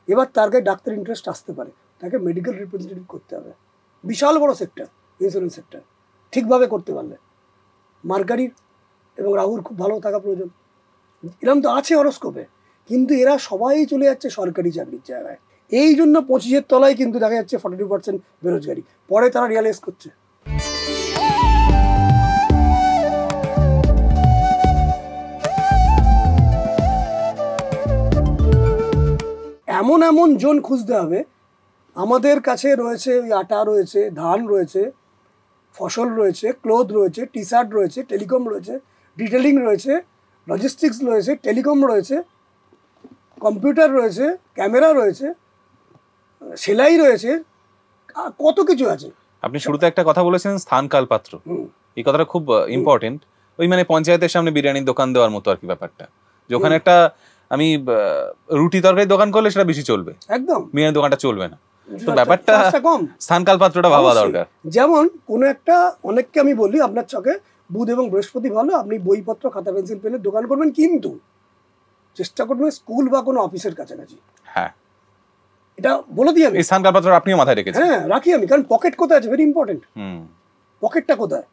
এবার তার গায়ে ডাক্তার ইন্টারেস্ট আসতে পারে, তাকে মেডিকেল রিপ্রেজেন্টেটিভ করতে হবে। বিশাল বড় সেক্টর ইন্স্যুরেন্স সেক্টর, ঠিকভাবে করতে পারলে। মার্কারির এবং রাহুর খুব ভালো থাকা প্রয়োজন। এরকম তো আছে হরস্কোপে, কিন্তু এরা সবাই চলে যাচ্ছে সরকারি চাকরির জায়গায়। এই জন্য 25-এর তলায় কিন্তু দেখা যাচ্ছে 42% বেরোজগারি। পরে তারা রিয়ালাইজ করছে। এমন এমন জোন খুঁজতে হবে। আমাদের কাছে রয়েছে ওই আটা রয়েছে, ধান রয়েছে, ফসল রয়েছে, ক্লোথ রয়েছে, টি শার্ট রয়েছে, টেলিকম রয়েছে, ডিটেলিং রয়েছে, লজিস্টিক্স রয়েছে, টেলিকম রয়েছে, কম্পিউটার রয়েছে, ক্যামেরা রয়েছে, সেলাই রয়েছে, কত কিছু আছে। আপনি শুরুতে একটা কথা বলেছিলেন স্থান কাল পাত্র, এই কথাটা খুব ইম্পর্টেন্ট। ওই মানে পঞ্চায়েতের সামনে বিরিয়ানির দোকান দেওয়ার মতো আর কি ব্যাপারটা, যে ওখানে একটা আমি রুটি তরকারি দোকান করলে সেটা বেশি চলবে, একদম বিরিয়ানির দোকানটা চলবে না। তো ব্যাপারটা কম, স্থান কাল পাত্রটা ভাবা দরকার। যেমন কোনো একটা, অনেককে আমি বলি আপনার চকে বুধ এবং বৃহস্পতি ভালো, আপনি বইপত্র খাতা পেন্সিল পেনের দোকান করবেন, কিন্তু চেষ্টা করবেন স্কুল বা কোনো অফিসের কাছাকাছি। হ্যাঁ, এটা বলে দিই আমি। স্থান কাল পাত্র আপনিও মাথায় রেখেছেন? হ্যাঁ, রাখি আমি, কারণ পকেট কোথায় আছে, ভেরি ইম্পর্টেন্ট। পকেটটা কোথায়,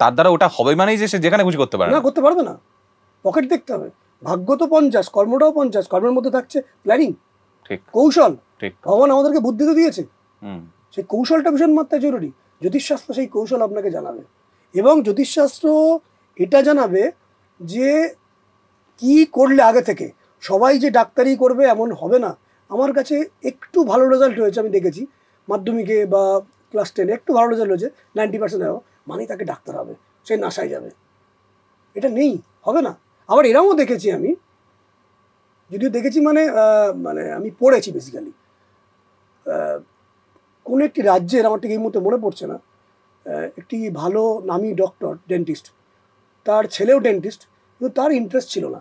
তার দ্বারা ওটা হবে মানেই যে সে যেখানে খুশি করতে পারে না, করতে পারবে না। পকেট দেখতে হবে। ভাগ্য তো 50, কর্মটাও 50, কর্মের মধ্যে থাকছে প্ল্যানিং, ঠিক, কৌশল। ঠিক, ভগবান আমাদেরকে বুদ্ধি তো দিয়েছে, সেই কৌশলটা ভীষণ মাত্রায় জরুরি। জ্যোতিষশাস্ত্র সেই কৌশল আপনাকে জানাবে, এবং জ্যোতিষশাস্ত্র এটা জানাবে যে কি করলে আগে থেকে। সবাই যে ডাক্তারি করবে এমন হবে না। আমার কাছে একটু ভালো রেজাল্ট হয়েছে, আমি দেখেছি মাধ্যমিকে বা ক্লাস 10-এ একটু ভালো রেজাল্ট হয়েছে, 90% মানে তাকে ডাক্তার হবে, সে নাসায় যাবে, এটা নেই, হবে না। আবার এরাও দেখেছি আমি, যদিও দেখেছি মানে আমি পড়েছি বেসিক্যালি, কোনো একটি রাজ্যের, আমার ঠিক এই মুহূর্তে মনে পড়ছে না, একটি ভালো নামি ডক্টর, ডেন্টিস্ট, তার ছেলেও ডেন্টিস্ট, কিন্তু তার ইন্টারেস্ট ছিল না।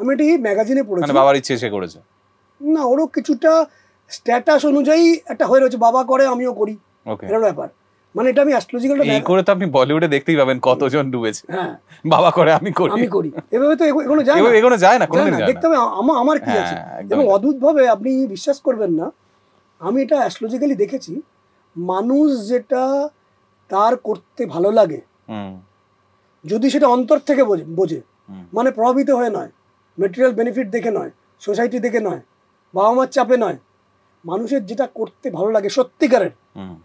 আমি এটি ম্যাগাজিনে পড়েছি, বাবার ইচ্ছে সে করেছে না, ওরও কিছুটা স্ট্যাটাস অনুযায়ী একটা হয়ে রয়েছে, বাবা করে আমিও করি, এরকম ব্যাপার। মানে এটা আমি অ্যাস্ট্রোলজিক্যাল, এই করে তো আপনি বলিউডে দেখতেই পাবেন কতজন ডুবেছে। হ্যাঁ, বাবা করে আমি করি, এভাবে তো এগোনো যায় না, এগোনো যায় না, কোনোদিন যায় না। দেখতে হবে আমার কি আছে। এবং অদ্ভুতভাবে আপনি বিশ্বাস করবেন না, আমি এটা অ্যাস্ট্রোলজিক্যালি দেখেছি, মানুষ যেটা তার করতে ভালো লাগে, যদি সেটা অন্তর থেকে বোঝে, মানে প্রভাবিত হয়ে নয়, ম্যাটেরিয়াল বেনিফিট দেখে নয়, সোসাইটি দেখে নয়, বাবা মার চাপে নয়, মানুষের যেটা করতে ভালো লাগে সত্যিকারের,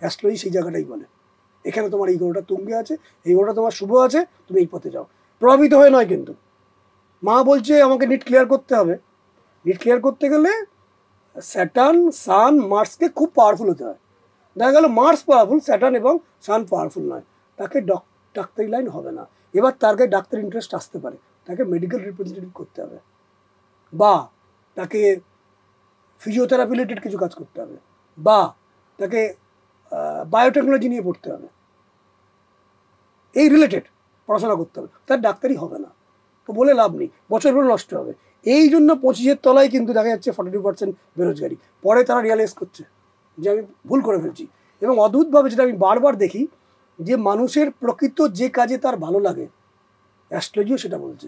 অ্যাস্ট্রোলজি সেই জায়গাটাই বলে এখানে তোমার এই গ্রহটা তুঙ্গে আছে, এই গ্রহটা তোমার শুভ আছে, তুমি এই পথে যাও। প্রভাবিত হয়ে নয়। কিন্তু মা বলছে আমাকে নিট ক্লিয়ার করতে হবে, নিট ক্লিয়ার করতে গেলে স্যাটার্ন, সান, মার্সকে খুব পাওয়ারফুল হতে হয়। দেখা গেল মার্স পাওয়ারফুল, স্যাটার্ন এবং সান পাওয়ারফুল নয়, তাকে ডাক্তারি লাইন হবে না। এবার তার গায়ে ডাক্তার ইন্টারেস্ট আসতে পারে, তাকে মেডিকেল রিপ্রেজেন্টেটিভ করতে হবে, বা তাকে ফিজিওথেরাপি রিলেটেড কিছু কাজ করতে হবে, বা তাকে বায়োটেকনোলজি নিয়ে পড়তে হবে, এই রিলেটেড পড়াশোনা করতে হবে, তার ডাক্তারি হবে না। তো বলে লাভ নেই, বছরগুলো নষ্ট হবে। এই জন্য 25-এর তলায় কিন্তু দেখা যাচ্ছে 42% বেরোজগারি। পরে তারা রিয়ালাইজ করছে যে আমি ভুল করে ফেলছি। এবং অদ্ভুতভাবে যেটা আমি বারবার দেখি, যে মানুষের প্রকৃত যে কাজে তার ভালো লাগে, অ্যাস্ট্রোলজিও সেটা বলছে,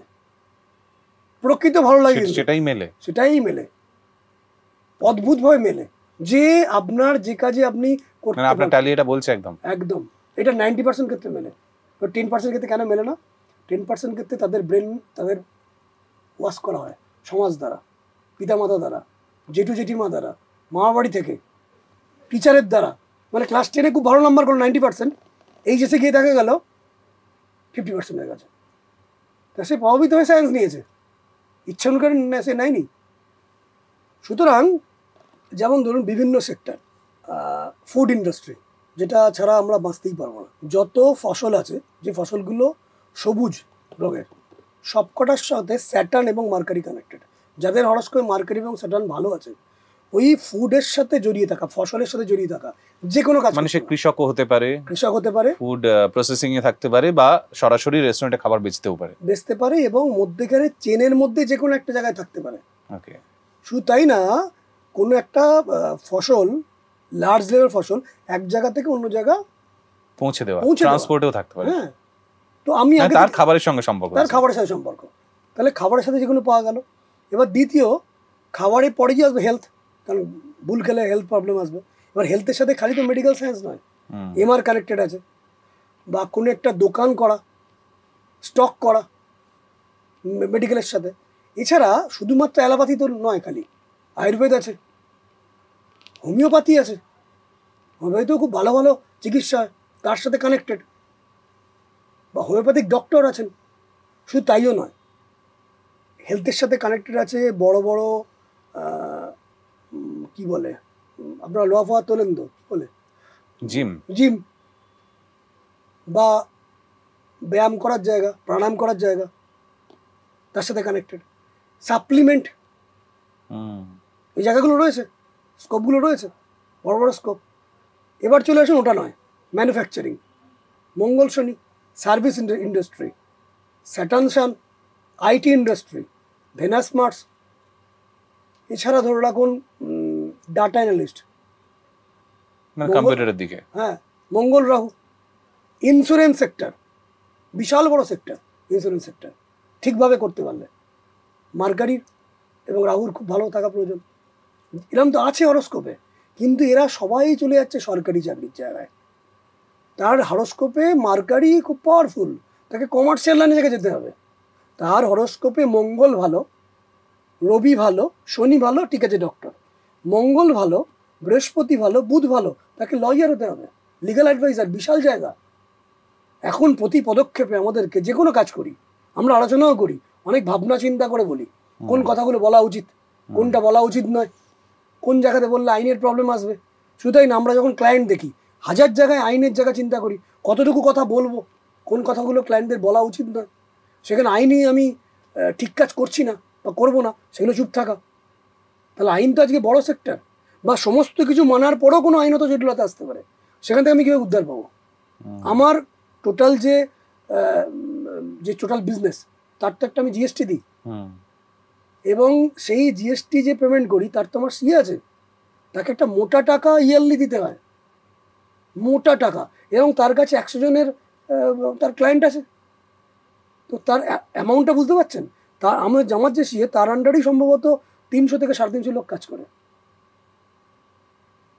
প্রকৃত ভালো লাগে সেটাই মেলে, অদ্ভুতভাবে মেলে, যে আপনার যে কাজে আপনি করতে একদম, এটা 90% ক্ষেত্রে মেলে। তো 10% ক্ষেত্রে কেন মেলে না? 10% ক্ষেত্রে তাদের ব্রেন, তাদের ওয়াশ করা হয় সমাজ দ্বারা, পিতামাতা দ্বারা, জেঠু জেঠিমা দ্বারা, মামা বাড়ি থেকে, টিচারের দ্বারা। মানে ক্লাস 10-এ খুব ভালো নাম্বার করলো 90%, এইচএসে গিয়ে দেখা গেল 50% হয়ে গেছে। তা সে প্রভাবিত হয়ে সায়েন্স নিয়েছে, ইচ্ছা অনুসারে সে নেয়নি। সুতরাং যেমন ধরুন বিভিন্ন সেক্টর, ফুড ইন্ডাস্ট্রি, যেটা ছাড়া আমরা বাঁচতেই পারবো না। যত ফসল আছে, যে ফসলগুলো সবুজ রঙের, সবকটার সাথে স্যাটার্ন এবং মার্কারি কানেক্টেড। যাদের হরস্কোপে মার্কারি এবং স্যাটার্ন ভালো আছে, ওই ফুডের সাথে জড়িয়ে থাকা, ফসলের সাথে জড়িয়ে থাকা, যে কোনো কাজ, মানে সে কৃষক হতে পারে, ফুড প্রসেসিং এ থাকতে পারে, বা সরাসরি রেস্টুরেন্টে খাবার বেচতে পারে, এবং মধ্যেখানে চেনের মধ্যে যে কোনো একটা জায়গায় থাকতে পারে। ওকে, শুধু তাই না, কোনো একটা ফসল, লার্জ লেভেল ফসল, এক জায়গা থেকে অন্য জায়গা পৌঁছে দেওয়া, ট্রান্সপোর্টেও থাকতে পারে। হ্যাঁ, তো আমি তার খাবারের সঙ্গে সম্পর্ক, তাহলে খাবারের সাথে যে কোনো পাওয়া গেল। এবার দ্বিতীয়, খাবারে পরে গিয়ে আসবে হেলথ, কারণ ভুল খেলে হেলথ প্রবলেম আসবে। এবার হেলথের সাথে খালি তো মেডিকেল সায়েন্স নয়, এমআর কানেক্টেড আছে, বা কোনো একটা দোকান করা, স্টক করা মেডিকেলের সাথে। এছাড়া শুধুমাত্র অ্যালোপ্যাথি তো নয়, খালি আয়ুর্বেদ আছে, হোমিওপ্যাথি আছে, হোমিওপ্যাথিও খুব ভালো ভালো চিকিৎসা হয় তার সাথে কানেক্টেড, বা হোমিওপ্যাথিক ডক্টর আছেন। শুধু তাইও নয়, হেলথের সাথে কানেক্টেড আছে বড় বড় কি বলে, আপনারা লোহা ফোয়া তোলেন তো, কি বলে, জিম বা ব্যায়াম করার জায়গা, প্রাণায়াম করার জায়গা, তার সাথে কানেক্টেড সাপ্লিমেন্ট, এই জায়গাগুলো রয়েছে, স্কোপগুলো রয়েছে, বড় বড় স্কোপ। এবার চলে আসুন, ওটা নয়, ম্যানুফ্যাকচারিং, মঙ্গল শনি, service industry, Saturn sun, IT industry, Venus Mars, এছাড়া ধরে রাখুন ডাটা অ্যানালিস্ট, কম্পিউটারের দিকে, হ্যাঁ, মঙ্গল রাহু, ইন্স্যুরেন্স সেক্টর, বিশাল বড় সেক্টর ইন্স্যুরেন্স সেক্টর, ঠিকভাবে করতে পারলে। মার্কারির এবং রাহুর খুব ভালো থাকা প্রয়োজন। এরকম তো আছে হরস্কোপে, কিন্তু এরা সবাই চলে যাচ্ছে সরকারি চাকরির জায়গায়। তার হরস্কোপে মার্কারি খুব পাওয়ারফুল, তাকে কমার্শিয়াল লাইনে জায়গায় যেতে হবে। তার হরস্কোপে মঙ্গল ভালো, রবি ভালো, শনি ভালো, ঠিক আছে ডক্টর, মঙ্গল ভালো, বৃহস্পতি ভালো, বুধ ভালো, তাকে লয়ার হতে হবে, লিগাল অ্যাডভাইজার, বিশাল জায়গা। এখন প্রতি পদক্ষেপে আমাদেরকে যে কোনো কাজ করি, আমরা আলোচনাও করি, অনেক ভাবনা চিন্তা করে বলি কোন কথাগুলো বলা উচিত, কোনটা বলা উচিত নয়, কোন জায়গাতে বললে আইনের প্রবলেম আসবে। শুধু তাই না, আমরা যখন ক্লায়েন্ট দেখি, হাজার জায়গায় আইনের জায়গা চিন্তা করি, কতটুকু কথা বলবো, কোন কথাগুলো ক্লায়েন্টদের বলা উচিত নয়। সেখানে আইনি আমি ঠিক কাজ করছি না বা করবো না, সেগুলো চুপ থাকা। তাহলে আইন তো আজকে বড় সেক্টর, বা সমস্ত কিছু মানার পরেও কোনো আইনত জটিলতা আসতে পারে, সেখান থেকে আমি কীভাবে উদ্ধার পাবো? আমার টোটাল যে টোটাল বিজনেস, তার তো একটা আমি জিএসটি দিই, এবং সেই জিএসটি যে পেমেন্ট করি তার তো আমার সিএ আছে, তাকে একটা মোটা টাকা ইয়ারলি দিতে হয়, মোটা টাকা, এবং তার কাছে 100 জনের তার ক্লায়েন্ট আছে। তো তার অ্যামাউন্টটা বুঝতে পারছেন? তার আমার যে সিএ, তার আন্ডারেই সম্ভবত 300 থেকে 350 লোক কাজ করে।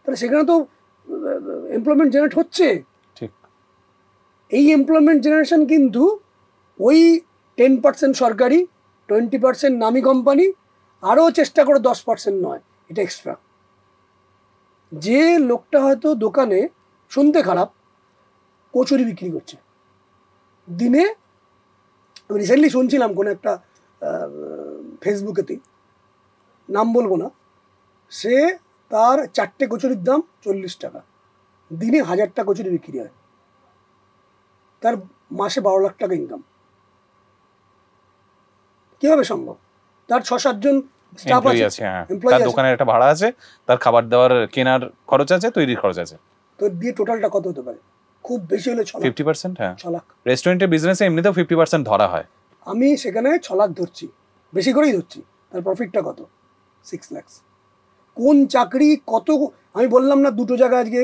তাহলে সেখানে তো এমপ্লয়মেন্ট জেনারেট হচ্ছে। ঠিক, এই এমপ্লয়মেন্ট জেনারেশন কিন্তু ওই 10% সরকারি, 20% নামি কোম্পানি, আরও চেষ্টা করে 10% নয়, এটা এক্সট্রা। যে লোকটা হয়তো দোকানে, শুনতে খারাপ, কচুরি বিক্রি করছে দিনে, আমি রিসেন্টলি শুনছিলাম কোনো একটা ফেসবুকেতেই, নাম বলবো না, সে তার 4টে কচুরির দাম 40 টাকা, দিনে 1000টা কচুরি বিক্রি হয়, তার মাসে 12 লাখ টাকা ইনকাম। কিভাবে সম্ভব? তার 6-7 জন স্টাফ আছে, তার দোকানের একটা ভাড়া আছে, তার খাবার দাবার কেনার খরচ আছে, তৈরির খরচ আছে, তো দিয়ে টোটালটা কত হতে পারে? খুব বেশি হলে 50%। হ্যাঁ, 6 লাখ। রেস্টুরেন্টের বিজনেসে এমনিতেও 50% ধরা হয়। আমি সেখানে 6 লাখ ধরছি, বেশি করেই ধরছি। তার প্রফিটটা কত? 6 লাখ। কোন চাকরি কত? আমি বললাম না দুটো জায়গায় আজকে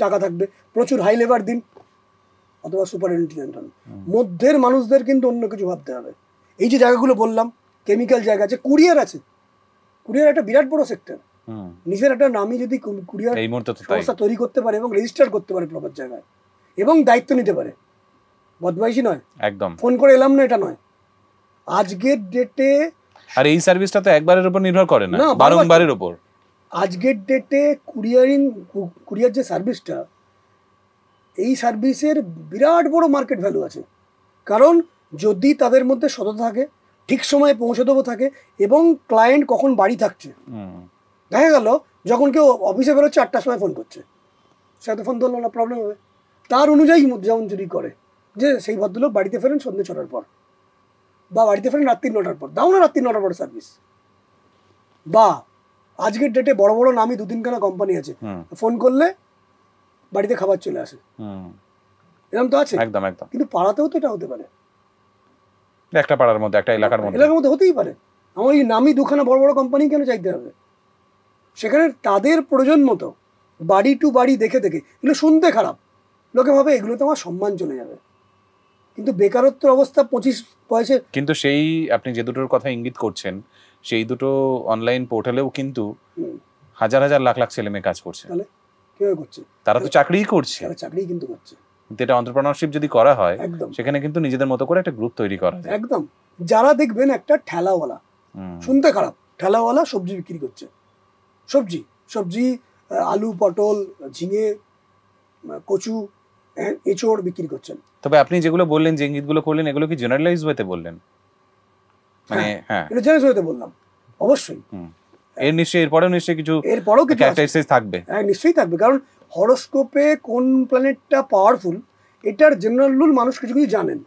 টাকা থাকবে, প্রচুর হাই লেবার দিন অথবা সুপারিনটেন্ডেন্ট হন, মধ্যের মানুষদের কিন্তু অন্য কিছু ভাবতে হবে। এই যে জায়গাগুলো বললাম, কেমিক্যাল জায়গা আছে, কুরিয়ার আছে, কুরিয়ার একটা বিরাট বড় সেক্টর। নিজের একটা নামে যদি কুরিয়ার সংস্থা তৈরি করতে পারে এবং রেজিস্টার করতে পারে প্রপার জায়গায়, এবং দায়িত্ব নিতে পারে, বদমাইশি নয়, একদম ফোন করে এলাম না, এটা নয় আজকের ডেটে। আর এই সার্ভিসটা তো একবারের উপর নির্ভর করে না, বারংবারের উপর। আজকের ডেটে কুরিয়ার যে সার্ভিসটা, এই সার্ভিসের বিরাট বড় মার্কেট ভ্যালু আছে। কারণ যদি তাদের মধ্যে সততা থাকে, ঠিক সময়ে পৌঁছে দেবো থাকে, এবং ক্লায়েন্ট কখন বাড়ি থাকছে, দেখা গেল যখন কেউ অফিসে বেরোচ্ছে 8টার সময় ফোন করছে, সে তো ফোন ধরলো না, প্রবলেম হবে। তার অনুযায়ী যেমন যদি করে যে সেই ভদ্রলোক বাড়িতে ফেরেন সন্ধ্যে 6টার পর, বা বাড়িতে ফেরেন রাত্রি 9টার পর, দাও না রাত্রি 9টার পর সার্ভিস। বা আজকের ডেটে বড় বড় নামি 2-3খানা কোম্পানি আছে, ফোন করলে বাড়িতে খাবার চলে আসে, এরকম তো আছে। একদম একদম। কিন্তু পাড়াতেও তো এটা হতে পারে, একটা পাড়ার মধ্যে, একটা এলাকার মধ্যে হতেই পারে। আমার এই নামি 2খানা বড় বড় কোম্পানি কেন চাইতে হবে? সেখানে তাদের প্রয়োজন মতো বাড়ি টু বাড়ি দেখে দেখে, এগুলো শুনতে খারাপ, লোকে ভাবে এগুলো তো আমার সম্মান চলে যাবে, কিন্তু বেকারত্বের অবস্থা 25 বয়সে। কিন্তু সেই আপনি যে দুটোর কথা ইঙ্গিত করছেন, সেই দুটো অনলাইন পোর্টালেও কিন্তু হাজার হাজার লাখ লাখ ছেলে মেয়ে কাজ করছে। তারা তো চাকরিই করছে, চাকরি কিন্তু করছে। এটা এন্টারপ্রেনারশিপ যদি করা হয় সেখানে কিন্তু নিজেদের মতো করে একটা গ্রুপ তৈরি করা যায়। একদম। যারা দেখবেন একটা ঠেলাওয়ালা, শুনতে খারাপ, ঠেলাওয়ালা সবজি বিক্রি করছে, সবজি আলু, পটল, ঝিঙে, কচু, এঁচড় বিক্রি করছেন। তবে আপনি যেগুলো বললেন, যে ইঙ্গিতগুলো করলেন, এগুলো কি জেনারেলাইজ ওয়েতে বললেন? মানে এটা জেনারেলাইজ ওয়েতে বললাম, অবশ্যই। এরপরেও নিশ্চয়ই কিছু ক্যারেক্টারিস্টিক্স থাকবে। হ্যাঁ, নিশ্চয়ই থাকবে, কারণ হরোস্কোপে কোন প্ল্যানেটটা পাওয়ারফুল এটার জেনারেল রুল মানুষ কিছু কিছু জানেন।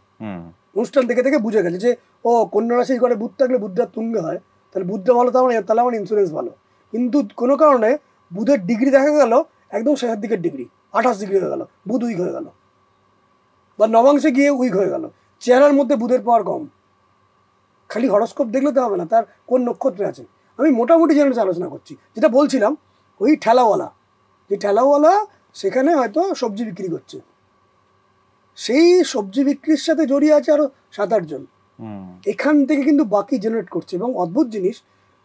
অনুষ্ঠান দেখে দেখে বুঝে গেছে যে ও কন্যা রাশির ঘরে বুধ থাকলে বুধটার তুঙ্গে হয়, তাহলে বুধটা ভালো, তাহলে আমার ইন্স্যুরেন্স ভালো। কিন্তু কোনো কারণে বুধের ডিগ্রি দেখা গেল একদম শেষের দিকের ডিগ্রি, 28 ডিগ্রি হয়ে গেল, বুধ উইক হয়ে গেল, বা নবাংশে গিয়ে উইক হয়ে গেল, চেহারার মধ্যে বুধের পাওয়ার কম। খালি হরোস্কোপ দেখলে তো হবে না, তার কোন নক্ষত্রে আছে। আমি মোটামুটি জেনারেল আলোচনা করছি। যেটা বলছিলাম, ওই ঠেলাওয়ালা সেখানে হয়তো সবজি বিক্রি করছে, সেই সবজি বিক্রির সাথে জড়িয়ে আছে আরো 7-8 জন। এখান থেকে কিন্তু বাকি জেনারেট করছে। এবং অদ্ভুত জিনিস,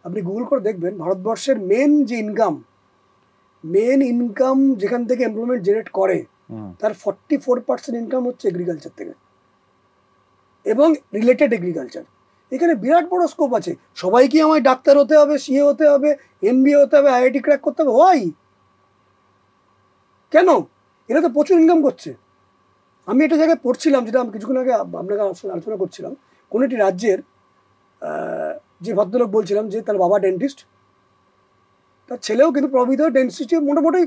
আপনি গুগল করে দেখবেন, ভারতবর্ষের মেন ইনকাম যেখান থেকে এমপ্লয়মেন্ট জেনারেট করে তার 44% ইনকাম হচ্ছে এগ্রিকালচার থেকে এবং রিলেটেড এগ্রিকালচার। এখানে বিরাট বড় স্কোপ আছে। সবাই কি আমায় ডাক্তার হতে হবে, সিএ হতে হবে, এমবিএ হতে হবে, আইআইটি ক্র্যাক করতে হবে? হয় কেন? এরা তো প্রচুর ইনকাম করছে। আমি একটা জায়গায় পড়ছিলাম, যেটা আমি কিছুক্ষণ আগে আপনাকে আলোচনা করছিলাম, কোন একটি রাজ্যের যে ভদ্রলোক বলছিলাম যে তার বাবা ডেন্টিস্ট, তার ছেলেও কিন্তু প্রবৃত্ত ডেন্টিস্টে মোটামুটি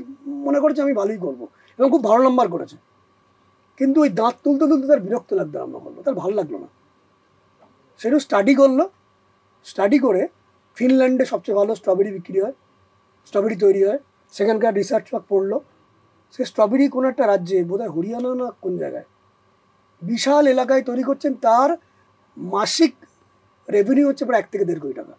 মনে করেছে আমি ভালোই করবো এবং খুব ভালো নাম্বার করেছে। কিন্তু ওই দাঁত তুলতে তুলতে তার বিরক্ত লাগতো, রান্না করলো, তার ভালো লাগলো না। সেটা স্টাডি করে ফিনল্যান্ডে সবচেয়ে ভালো স্ট্রবেরি তৈরি হয়, সেখানকার রিসার্চ ওয়ার্ক পড়লো। সে স্ট্রবেরি কোনো একটা রাজ্যে, বোধহয় হরিয়ানা না কোন জায়গায়, বিশাল এলাকায় তৈরি করছেন। তার মাসিক রেভিনিউ হচ্ছে প্রায় 1 থেকে 1.5 কোটি টাকা,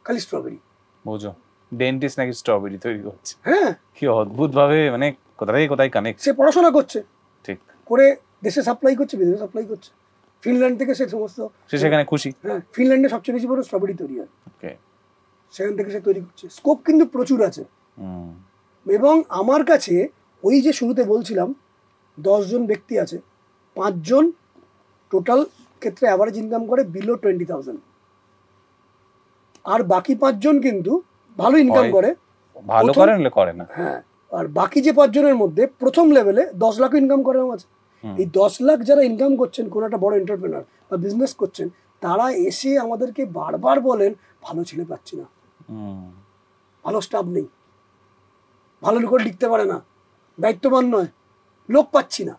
খালি স্ট্রবেরি। বুঝো, ডেন্টিস্ট নাকি স্ট্রবেরি তৈরি করছে? হ্যাঁ, কি অদ্ভুত ভাবে, মানে কোথায় কানেক্ট। সে পড়াশোনা করছে, ঠিক করে দেশে সাপ্লাই করছে, বিদেশে সাপ্লাই করছে, ফিনল্যান্ড থেকে সে সমস্ত, সে সেখানে খুশি। হ্যাঁ, ফিনল্যান্ডে সবচেয়ে বেশি বড় স্ট্রবেরি তৈরি হয়, সেখান থেকে সে তৈরি করছে। স্কোপ কিন্তু প্রচুর আছে। এবং আমার কাছে ওই যে শুরুতে বলছিলাম 10 জন ব্যক্তি আছে, 5 জন টোটাল ক্ষেত্রে অ্যাভারেজ ইনকাম করে বিলো 20,000, আর বাকি 5 জন কিন্তু ভালো ইনকাম করে, ভালো করে না। হ্যাঁ, আর বাকি যে 5 জনের মধ্যে প্রথম লেভেলে 10 লাখ ইনকাম করে আছে। এই 10 লাখ যারা ইনকাম করছেন, কোনো একটা বড় এন্টারপ্রেনার বা বিজনেস করছেন, তারা এসে আমাদেরকে বারবার বলেন ভালো ছেলে পাচ্ছি না, ভালো স্টাফ নেই, ভালো লোক লিখতে পারে না, দায়িত্ববান নয়, লোক পাচ্ছি না।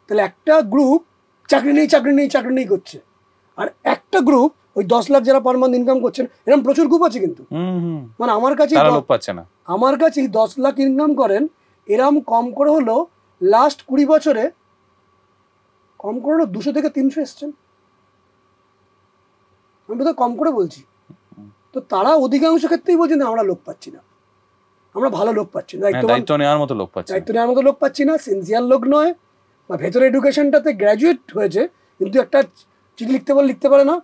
তাহলে একটা গ্রুপ চাকরি নেই করছে, আর একটা গ্রুপ ওই 10 লাখ যারা পার মান্থ ইনকাম করছেন, এরকম প্রচুর গ্রুপ আছে কিন্তু। মানে আমার কাছে লোক পাচ্ছে না। আমার কাছে 10 লাখ ইনকাম করেন, এরম কম করে হলো লাস্ট 20 বছরে কম করে হলো 200 থেকে 300 এসছেন। আমি বোধহয় কম করে বলছি। তো তারা অধিকাংশ ক্ষেত্রেই বলছেন আমরা লোক পাচ্ছি না, আমরা ভালো লোক পাচ্ছি না, দায়িত্ব নেওয়ার মতো লোক পাচ্ছি না, সিনসিয়ার লোক নয়, বা ভেতরে এডুকেশনটাতে গ্র্যাজুয়েট হয়েছে কিন্তু একটা চিঠি লিখতে পারে না,